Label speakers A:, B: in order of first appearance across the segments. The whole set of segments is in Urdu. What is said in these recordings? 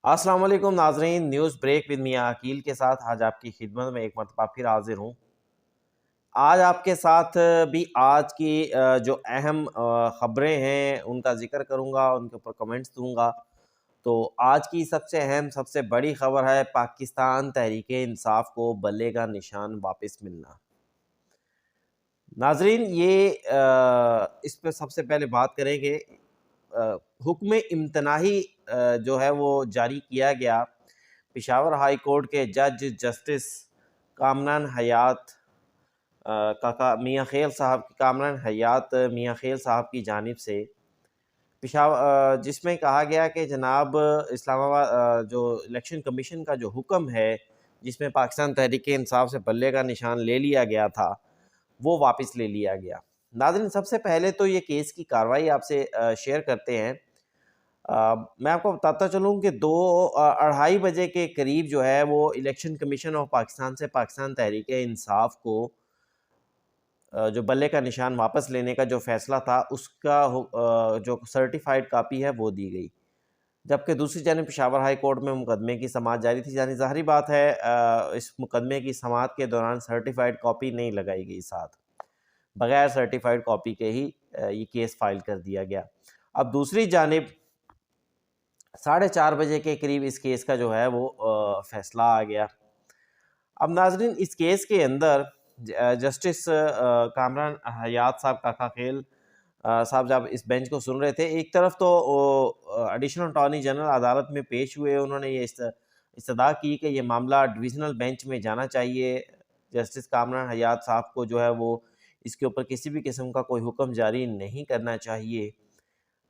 A: السلام علیکم ناظرین، نیوز بریک ود میاں عقیل کے ساتھ آج آپ کی خدمت میں ایک مرتبہ پھر حاضر ہوں۔ آج آپ کے ساتھ بھی آج کی جو اہم خبریں ہیں ان کا ذکر کروں گا، ان کے اوپر کمنٹس دوں گا۔ تو آج کی سب سے اہم سب سے بڑی خبر ہے پاکستان تحریک انصاف کو بلے کا نشان واپس ملنا۔ ناظرین، یہ اس پہ سب سے پہلے بات کریں گے حکم امتناعی جو ہے وہ جاری کیا گیا پشاور ہائی کورٹ کے جج جسٹس کامران حیات میاں خیل صاحب کی جانب سے جس میں کہا گیا کہ جناب اسلام آباد جو الیکشن کمیشن کا جو حکم ہے جس میں پاکستان تحریک انصاف سے بلے کا نشان لے لیا گیا تھا وہ واپس لے لیا گیا۔ ناظرین، سب سے پہلے تو یہ کیس کی کارروائی آپ سے شیئر کرتے ہیں۔ میں آپ کو بتاتا چلوں کہ 2:30 بجے کے قریب جو ہے وہ الیکشن کمیشن آف پاکستان سے پاکستان تحریک انصاف کو جو بلے کا نشان واپس لینے کا جو فیصلہ تھا اس کا جو سرٹیفائیڈ کاپی ہے وہ دی گئی، جبکہ دوسری جانب پشاور ہائی کورٹ میں مقدمے کی سماعت جاری تھی۔ یعنی ظاہری بات ہے اس مقدمے کی سماعت کے دوران سرٹیفائیڈ کاپی نہیں لگائی گئی، ساتھ بغیر سرٹیفائیڈ کاپی کے ہی یہ کیس فائل کر دیا گیا۔ اب دوسری جانب 4:30 بجے کے قریب اس کیس کا جو ہے وہ فیصلہ آ گیا۔ اب ناظرین، اس کیس کے اندر جسٹس کامران حیات صاحب کاکا خیل صاحب جب اس بینچ کو سن رہے تھے، ایک طرف تو ایڈیشنل اٹارنی جنرل عدالت میں پیش ہوئے، انہوں نے یہ استدعا کی کہ یہ معاملہ ڈویژنل بینچ میں جانا چاہیے، جسٹس کامران حیات صاحب کو جو ہے وہ اس کے اوپر کسی بھی قسم کا کوئی حکم جاری نہیں کرنا چاہیے۔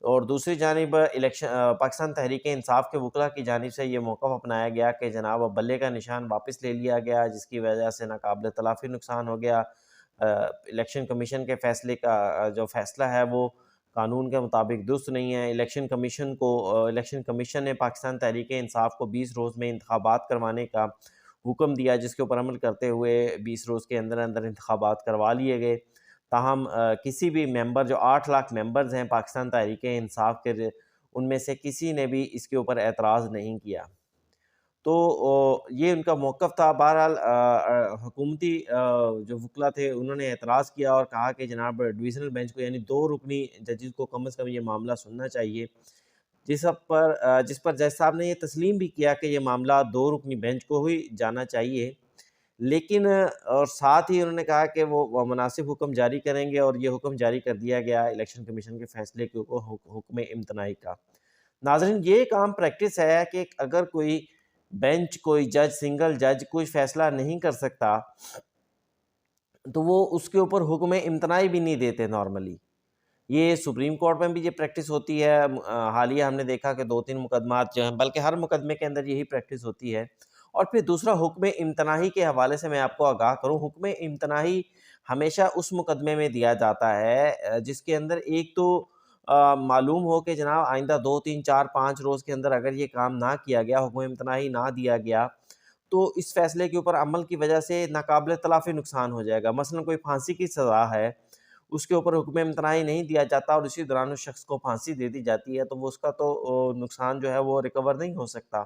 A: اور دوسری جانب پاکستان تحریک انصاف کے وکلاء کی جانب سے یہ موقف اپنایا گیا کہ جناب بلے کا نشان واپس لے لیا گیا، جس کی وجہ سے ناقابل تلافی نقصان ہو گیا۔ الیکشن کمیشن کے فیصلے کا جو فیصلہ ہے وہ قانون کے مطابق درست نہیں ہے۔ الیکشن کمیشن نے پاکستان تحریک انصاف کو 20 روز میں انتخابات کروانے کا حکم دیا، جس کے اوپر عمل کرتے ہوئے 20 روز کے اندر انتخابات کروا لیے گئے۔ تاہم کسی بھی ممبر، جو 8 لاکھ ممبرز ہیں پاکستان تحریک انصاف کے، ان میں سے کسی نے بھی اس کے اوپر اعتراض نہیں کیا۔ تو یہ ان کا موقف تھا۔ بہرحال حکومتی جو وکلاء تھے انہوں نے اعتراض کیا اور کہا کہ جناب ڈویژنل بینچ کو، یعنی 2 رکنی ججز کو کم از کم یہ معاملہ سننا چاہیے، جس پر جج صاحب نے یہ تسلیم بھی کیا کہ یہ معاملہ 2 رکنی بینچ کو ہی جانا چاہیے، لیکن اور ساتھ ہی انہوں نے کہا کہ وہ مناسب حکم جاری کریں گے، اور یہ حکم جاری کر دیا گیا الیکشن کمیشن کے فیصلے کے اوپر حکم امتناعی کا۔ ناظرین، یہ ایک عام پریکٹس ہے کہ اگر کوئی بینچ، کوئی جج، سنگل جج کوئی فیصلہ نہیں کر سکتا تو وہ اس کے اوپر حکم امتناعی بھی نہیں دیتے نارملی۔ یہ سپریم کورٹ میں بھی یہ پریکٹس ہوتی ہے۔ حالیہ ہم نے دیکھا کہ 2-3 مقدمات جو ہیں، بلکہ ہر مقدمے کے اندر یہی پریکٹس ہوتی ہے۔ اور پھر دوسرا، حکم امتناعی کے حوالے سے میں آپ کو آگاہ کروں، حکم امتناعی ہمیشہ اس مقدمے میں دیا جاتا ہے جس کے اندر ایک تو معلوم ہو کہ جناب آئندہ 2-3-4-5 روز کے اندر اگر یہ کام نہ کیا گیا، حکم امتناعی نہ دیا گیا، تو اس فیصلے کے اوپر عمل کی وجہ سے ناقابل تلافی نقصان ہو جائے گا۔ مثلا کوئی پھانسی کی سزا ہے، اس کے اوپر حکم امتناعی نہیں دیا جاتا اور اسی دوران اس شخص کو پھانسی دے دی جاتی ہے، تو وہ اس کا تو نقصان جو ہے وہ ریکور نہیں ہو سکتا۔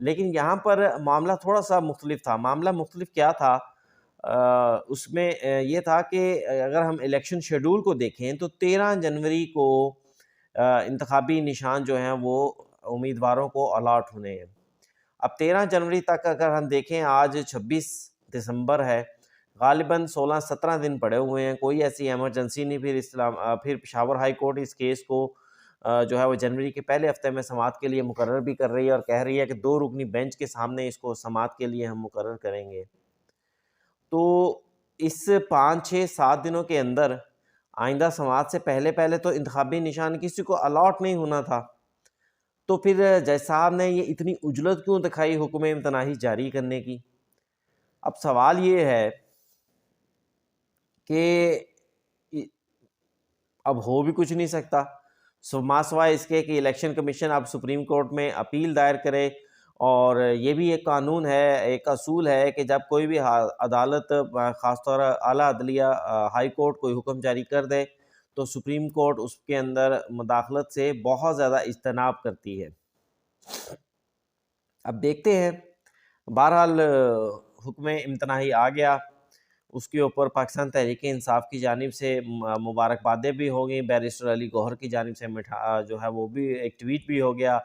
A: لیکن یہاں پر معاملہ تھوڑا سا مختلف تھا۔ معاملہ مختلف کیا تھا؟ اس میں یہ تھا کہ اگر ہم الیکشن شیڈول کو دیکھیں تو 13 جنوری کو انتخابی نشان جو ہیں وہ امیدواروں کو الاٹ ہونے ہیں۔ اب 13 جنوری تک اگر ہم دیکھیں، آج 26 دسمبر ہے، غالباً 16-17 دن پڑے ہوئے ہیں، کوئی ایسی ایمرجنسی نہیں۔ پھر پشاور ہائی کورٹ اس کیس کو جو ہے وہ جنوری کے پہلے ہفتے میں سماعت کے لیے مقرر بھی کر رہی ہے، اور کہہ رہی ہے کہ 2 رکنی بینچ کے سامنے اس کو سماعت کے لیے ہم مقرر کریں گے۔ تو اس 5-6-7 دنوں کے اندر آئندہ سماعت سے پہلے تو انتخابی نشان کسی کو الاٹ نہیں ہونا تھا، تو پھر جج صاحب نے یہ اتنی عجلت کیوں دکھائی حکم امتناعی جاری کرنے کی؟ اب سوال یہ ہے کہ اب ہو بھی کچھ نہیں سکتا، ماسوائے اس کے کہ الیکشن کمیشن اب سپریم کورٹ میں اپیل دائر کرے، اور یہ بھی ایک قانون ہے، ایک اصول ہے کہ جب کوئی بھی عدالت، خاص طور اعلیٰ عدلیہ ہائی کورٹ کوئی حکم جاری کر دے تو سپریم کورٹ اس کے اندر مداخلت سے بہت زیادہ اجتناب کرتی ہے۔ اب دیکھتے ہیں، بہرحال حکم امتناعی آ گیا، اس کے اوپر پاکستان تحریک انصاف کی جانب سے مبارکبادیں بھی ہو گئیں، بیرسٹر علی گوہر کی جانب سے جو ہے وہ بھی ایک ٹویٹ بھی ہو گیا،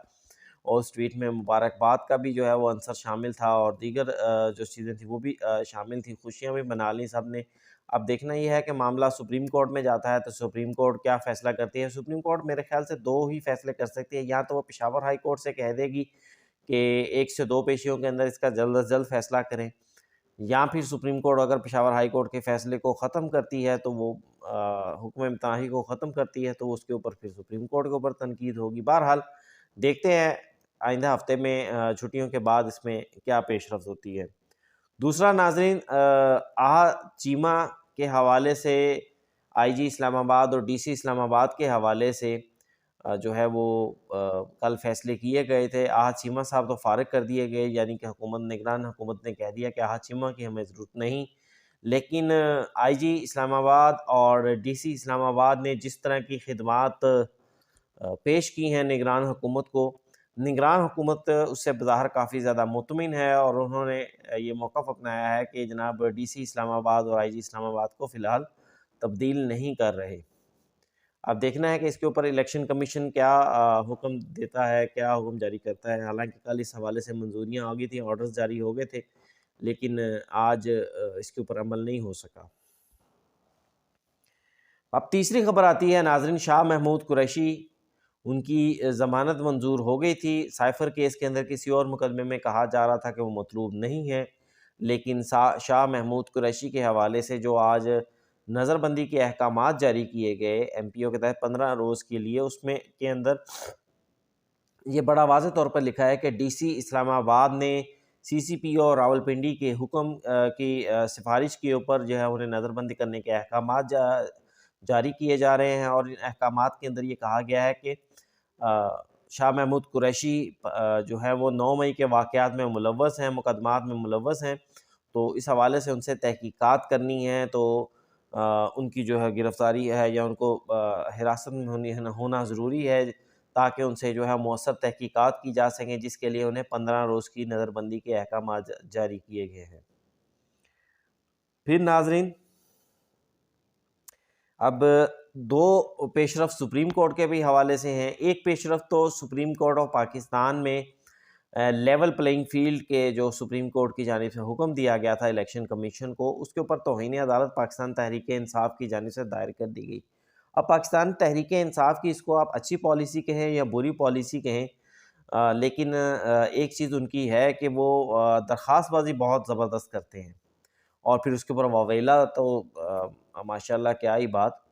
A: اور اس ٹویٹ میں مبارکباد کا بھی جو ہے وہ عنصر شامل تھا، اور دیگر جو چیزیں تھیں وہ بھی شامل تھیں، خوشیاں بھی منا لیں سب نے۔ اب دیکھنا یہ ہے کہ معاملہ سپریم کورٹ میں جاتا ہے تو سپریم کورٹ کیا فیصلہ کرتی ہے۔ سپریم کورٹ میرے خیال سے دو ہی فیصلے کر سکتی ہے، یا تو وہ پشاور ہائی کورٹ سے کہہ دے گی کہ 1 سے 2 پیشیوں کے اندر اس کا جلد از جلد فیصلہ کریں، یا پھر سپریم کورٹ اگر پشاور ہائی کورٹ کے فیصلے کو ختم کرتی ہے تو وہ حکم امتناعی کو ختم کرتی ہے، تو اس کے اوپر پھر سپریم کورٹ کے اوپر تنقید ہوگی۔ بہرحال دیکھتے ہیں آئندہ ہفتے میں چھٹیوں کے بعد اس میں کیا پیش رفت ہوتی ہے۔ دوسرا ناظرین، چیمہ کے حوالے سے آئی جی اسلام آباد اور ڈی سی اسلام آباد کے حوالے سے جو ہے وہ کل فیصلے کیے گئے تھے۔ چیمہ صاحب تو فارغ کر دیے گئے، یعنی کہ نگران حکومت نے کہہ دیا کہ چیمہ کی ہمیں ضرورت نہیں، لیکن آئی جی اسلام آباد اور ڈی سی اسلام آباد نے جس طرح کی خدمات پیش کی ہیں نگران حکومت کو، نگران حکومت اس سے بظاہر کافی زیادہ مطمئن ہے، اور انہوں نے یہ موقف اپنایا ہے کہ جناب ڈی سی اسلام آباد اور آئی جی اسلام آباد کو فی الحال تبدیل نہیں کر رہے۔ اب دیکھنا ہے کہ اس کے اوپر الیکشن کمیشن کیا حکم دیتا ہے، کیا حکم جاری کرتا ہے۔ حالانکہ کل اس حوالے سے منظوریاں آ گئی تھیں، آرڈرز جاری ہو گئے تھے، لیکن آج اس کے اوپر عمل نہیں ہو سکا۔ اب تیسری خبر آتی ہے ناظرین، شاہ محمود قریشی، ان کی ضمانت منظور ہو گئی تھی۔ سائفر کیس کے اندر کسی اور مقدمے میں کہا جا رہا تھا کہ وہ مطلوب نہیں ہے، لیکن شاہ محمود قریشی کے حوالے سے جو آج نظر بندی کے احکامات جاری کیے گئے ایم پی او کے تحت 15 روز کے لیے، اس میں کے اندر یہ بڑا واضح طور پر لکھا ہے کہ ڈی سی اسلام آباد نے سی سی پی او راولپنڈی کے حکم کی سفارش کے اوپر جو ہے انہیں نظر بندی کرنے کے احکامات جاری کیے جا رہے ہیں، اور ان احکامات کے اندر یہ کہا گیا ہے کہ شاہ محمود قریشی جو ہے وہ 9 مئی کے واقعات میں ملوث ہیں، مقدمات میں ملوث ہیں، تو اس حوالے سے ان سے تحقیقات کرنی ہے، تو ان کی جو ہے گرفتاری ہے یا ان کو حراست میں ہونا ضروری ہے، تاکہ ان سے جو ہے مؤثر تحقیقات کی جا سکیں، جس کے لیے انہیں 15 روز کی نظر بندی کے احکامات جاری کیے گئے ہیں۔ پھر ناظرین، اب 2 پیش رفت سپریم کورٹ کے بھی حوالے سے ہیں۔ ایک پیش رفت تو سپریم کورٹ آف پاکستان میں لیول پلینگ فیلڈ کے جو سپریم کورٹ کی جانب سے حکم دیا گیا تھا الیکشن کمیشن کو، اس کے اوپر توہین عدالت پاکستان تحریک انصاف کی جانب سے دائر کر دی گئی۔ اب پاکستان تحریک انصاف کی اس کو آپ اچھی پالیسی کہیں یا بری پالیسی کہیں، لیکن ایک چیز ان کی ہے کہ وہ درخواست بازی بہت زبردست کرتے ہیں، اور پھر اس کے اوپر واویلا تو ماشاءاللہ کیا ہی بات۔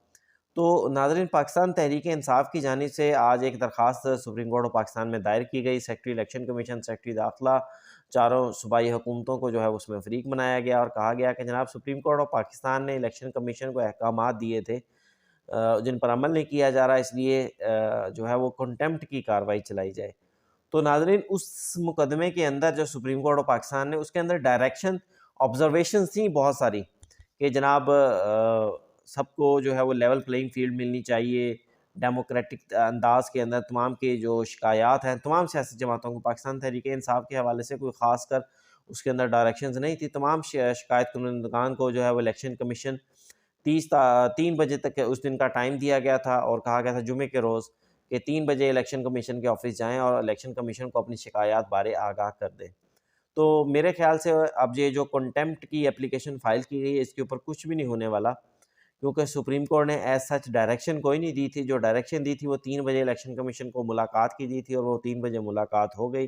A: تو ناظرین، پاکستان تحریک انصاف کی جانب سے آج ایک درخواست سپریم کورٹ آف پاکستان میں دائر کی گئی۔ سیکرٹری الیکشن کمیشن، سیکرٹری داخلہ، چاروں صوبائی حکومتوں کو جو ہے اس میں فریق بنایا گیا، اور کہا گیا کہ جناب سپریم کورٹ آف پاکستان نے الیکشن کمیشن کو احکامات دیے تھے جن پر عمل نہیں کیا جا رہا، اس لیے جو ہے وہ کنٹیمپٹ کی کارروائی چلائی جائے۔ تو ناظرین، اس مقدمے کے اندر جو سپریم کورٹ آف پاکستان نے، اس کے اندر ڈائریکشن آبزرویشنز تھیں بہت ساری، کہ جناب سب کو جو ہے وہ لیول پلینگ فیلڈ ملنی چاہیے، ڈیموکریٹک انداز کے اندر تمام کے جو شکایات ہیں تمام سیاسی جماعتوں کو، پاکستان تحریک انصاف کے حوالے سے کوئی خاص کر اس کے اندر ڈائریکشنز نہیں تھی، تمام شکایت کنندگان کو جو ہے وہ الیکشن کمیشن 3 بجے تک اس دن کا ٹائم دیا گیا تھا، اور کہا گیا تھا جمعے کے روز کہ 3 بجے الیکشن کمیشن کے آفس جائیں اور الیکشن کمیشن کو اپنی شکایات بارے آگاہ کر دیں۔ تو میرے خیال سے اب یہ جو کنٹیمپٹ کی اپلیکیشن فائل کی گئی ہے، اس کے اوپر کچھ بھی نہیں ہونے والا، کیونکہ سپریم کورٹ نے ایز سچ ڈائریکشن کوئی نہیں دی تھی۔ جو ڈائریکشن دی تھی وہ 3 بجے الیکشن کمیشن کو ملاقات کی دی تھی، اور وہ 3 بجے ملاقات ہو گئی،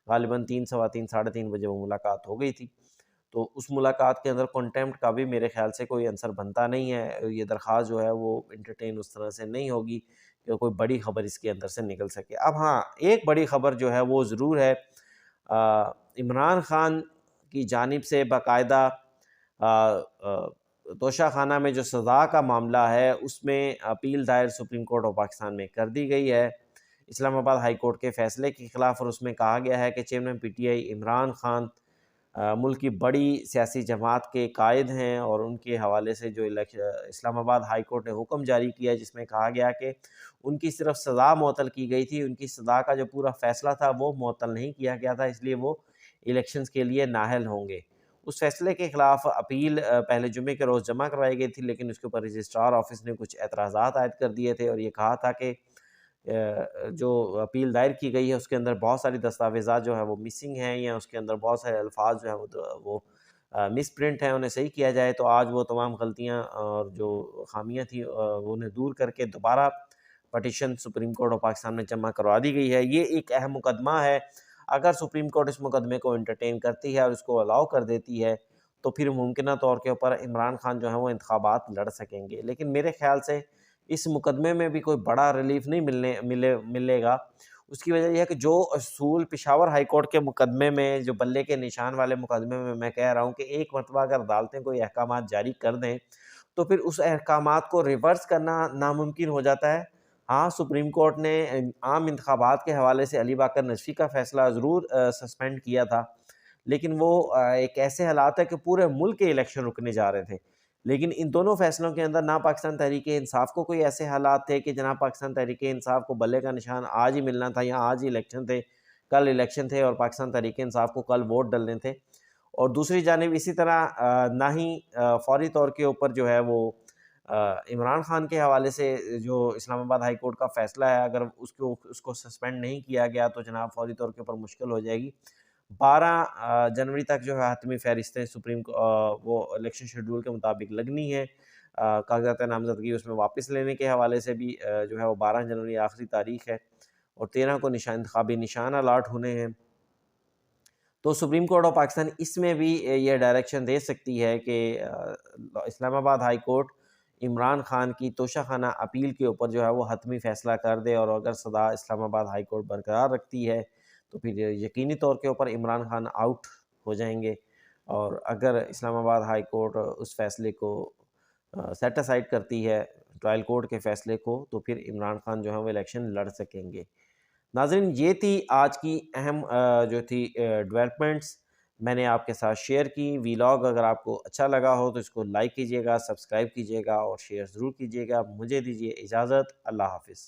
A: غالباً 3 سوا 3 ساڑھے 3 بجے وہ ملاقات ہو گئی تھی۔ تو اس ملاقات کے اندر کنٹیمپٹ کا بھی میرے خیال سے کوئی عنصر بنتا نہیں ہے، یہ درخواست جو ہے وہ انٹرٹین اس طرح سے نہیں ہوگی کہ کوئی بڑی خبر اس کے اندر سے نکل سکے۔ اب ہاں، ایک بڑی خبر جو ہے وہ ضرور ہے، عمران خان کی جانب سے باقاعدہ توشہ خانہ میں جو سزا کا معاملہ ہے، اس میں اپیل دائر سپریم کورٹ آف پاکستان میں کر دی گئی ہے اسلام آباد ہائی کورٹ کے فیصلے کے خلاف، اور اس میں کہا گیا ہے کہ chairman P T I Imran Khan ملک کی بڑی سیاسی جماعت کے قائد ہیں، اور ان کے حوالے سے جو اسلام آباد ہائی کورٹ نے حکم جاری کیا جس میں کہا گیا کہ ان کی صرف سزا معطل کی گئی تھی، ان کی سزا کا جو پورا فیصلہ تھا وہ معطل نہیں کیا گیا تھا، اس لیے وہ الیکشنز کے لیے نااہل ہوں گے۔ اس فیصلے کے خلاف اپیل پہلے جمعے کے روز جمع کروائی گئی تھی، لیکن اس کے اوپر رجسٹرار آفس نے کچھ اعتراضات عائد کر دیے تھے، اور یہ کہا تھا کہ جو اپیل دائر کی گئی ہے اس کے اندر بہت ساری دستاویزات جو ہیں وہ مسنگ ہیں، یا اس کے اندر بہت سارے الفاظ جو ہیں وہ مس پرنٹ ہیں، انہیں صحیح کیا جائے۔ تو آج وہ تمام غلطیاں اور جو خامیاں تھیں وہ انہیں دور کر کے دوبارہ petition supreme court of Pakistan میں جمع کروا دی گئی ہے۔ یہ ایک اہم مقدمہ ہے، اگر سپریم کورٹ اس مقدمے کو انٹرٹین کرتی ہے اور اس کو الاؤ کر دیتی ہے تو پھر ممکنہ طور کے اوپر عمران خان جو ہیں وہ انتخابات لڑ سکیں گے، لیکن میرے خیال سے اس مقدمے میں بھی کوئی بڑا ریلیف نہیں ملے گا۔ اس کی وجہ یہ ہے کہ جو اصول پشاور ہائی کورٹ کے مقدمے میں، جو بلے کے نشان والے مقدمے میں کہہ رہا ہوں کہ ایک مرتبہ اگر عدالتیں کوئی احکامات جاری کر دیں تو پھر اس احکامات کو ریورس کرنا ناممکن ہو جاتا ہے۔ ہاں، سپریم کورٹ نے عام انتخابات کے حوالے سے علی باقر نجفی کا فیصلہ ضرور سسپینڈ کیا تھا، لیکن وہ ایک ایسے حالات ہے کہ پورے ملک کے الیکشن رکنے جا رہے تھے، لیکن ان دونوں فیصلوں کے اندر نہ پاکستان تحریک انصاف کو کوئی ایسے حالات تھے کہ جناب پاکستان تحریک انصاف کو بلے کا نشان آج ہی ملنا تھا، یا آج ہی الیکشن تھے، کل الیکشن تھے اور پاکستان تحریک انصاف کو کل ووٹ ڈلنے تھے۔ اور دوسری جانب اسی طرح نہ ہی فوری طور کے اوپر جو ہے وہ عمران خان کے حوالے سے جو اسلام آباد ہائی کورٹ کا فیصلہ ہے، اگر اس کو سسپینڈ نہیں کیا گیا تو جناب فوری طور کے اوپر مشکل ہو جائے گی۔ 12 جنوری تک جو ہے حتمی فہرستیں سپریم وہ الیکشن شیڈول کے مطابق لگنی ہے۔ کاغذات نامزدگی اس میں واپس لینے کے حوالے سے بھی جو ہے وہ 12 جنوری آخری تاریخ ہے، اور 13 کو انتخابی نشان الاٹ ہونے ہیں۔ تو سپریم کورٹ آف پاکستان اس میں بھی یہ ڈائریکشن دے سکتی ہے کہ اسلام آباد ہائی کورٹ عمران خان کی توشہ خانہ اپیل کے اوپر جو ہے وہ حتمی فیصلہ کر دے، اور اگر سزا اسلام آباد ہائی کورٹ برقرار رکھتی ہے تو پھر یقینی طور کے اوپر عمران خان آؤٹ ہو جائیں گے، اور اگر اسلام آباد ہائی کورٹ اس فیصلے کو سیٹ اسائڈ کرتی ہے، ٹرائل کورٹ کے فیصلے کو، تو پھر عمران خان جو ہے وہ الیکشن لڑ سکیں گے۔ ناظرین، یہ تھی آج کی اہم جو تھی ڈیولپمنٹس میں نے آپ کے ساتھ شیئر کی۔ ویلاگ اگر آپ کو اچھا لگا ہو تو اس کو لائک کیجیے گا، سبسکرائب کیجیے گا اور شیئر ضرور کیجیے گا۔ مجھے دیجیے اجازت، اللہ حافظ۔